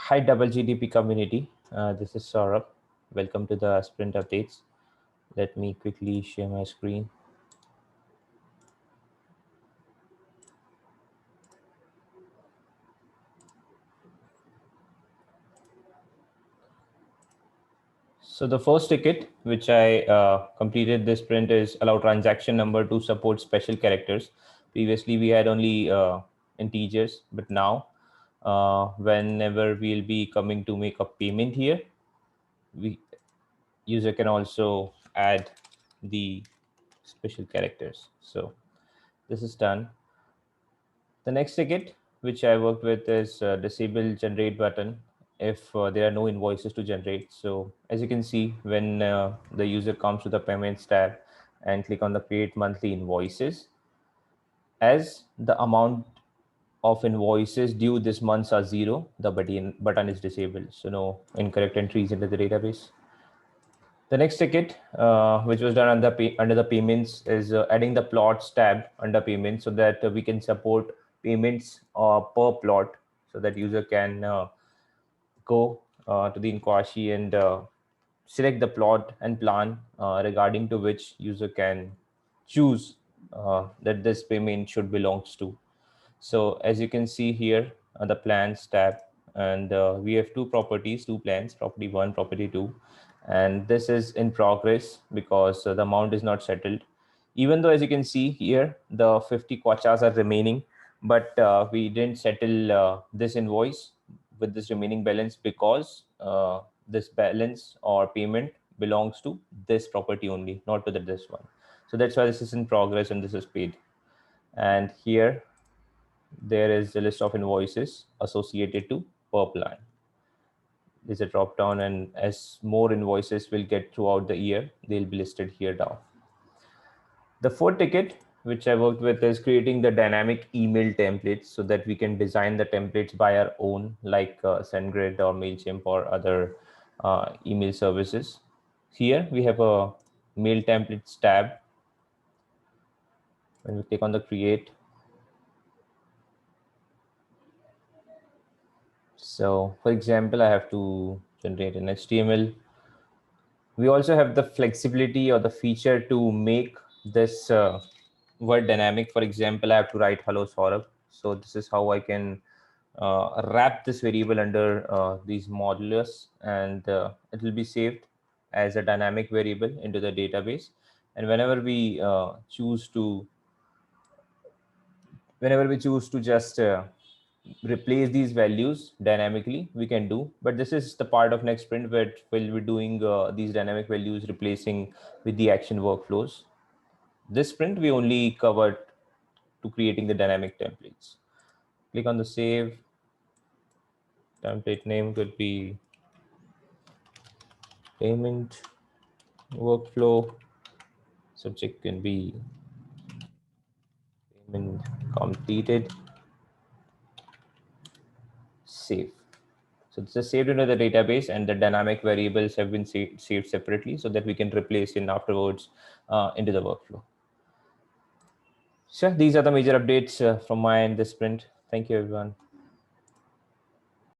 Hi, Double GDP community. This is Saurabh. Welcome to the sprint updates. Let me quickly share my screen. So the first ticket, which I completed this sprint, is allow transaction number to support special characters. Previously, we had only integers, but now whenever we'll be coming to make a payment here, we user can also add the special characters. So this is done. The next ticket, which I worked with, is disable generate button if there are no invoices to generate. So as you can see, when the user comes to the payments tab and click on the create monthly invoices, as the amount of invoices due this month are zero, the button is disabled. So no incorrect entries into the database. The next ticket, which was done under the payments, is adding the plots tab under payments so that we can support payments per plot, so that user can go to the Inkwashi and select the plot and plan regarding to which user can choose that this payment should belongs to. So as you can see here, the plans tab, and we have two properties, two plans, property one, property two, and this is in progress because the amount is not settled. Even though, as you can see here, the 50 kwachas are remaining, but we didn't settle this invoice with this remaining balance because this balance or payment belongs to this property only, not to this one. So that's why this is in progress and this is paid. And here there is a list of invoices associated to per plan. There's a drop down, and as more invoices will get throughout the year, they'll be listed here down. The fourth ticket, which I worked with, is creating the dynamic email templates so that we can design the templates by our own, like SendGrid or MailChimp or other email services. Here we have a mail templates tab. When we click on the create, so for example, I have to generate an HTML. We also have the flexibility or the feature to make this word dynamic. For example, I have to write hello Saurabh. So this is how I can wrap this variable under these modulus, and it will be saved as a dynamic variable into the database. And whenever we choose to just replace these values dynamically, we can do. But this is the part of next sprint where we'll be doing these dynamic values replacing with the action workflows. This sprint we only covered to creating the dynamic templates. Click on the save. Template name could be payment workflow. Subject can be payment completed. Save. So this is saved into the database, and the dynamic variables have been saved separately so that we can replace in afterwards into the workflow. So these are the major updates from my end this sprint. Thank you, everyone.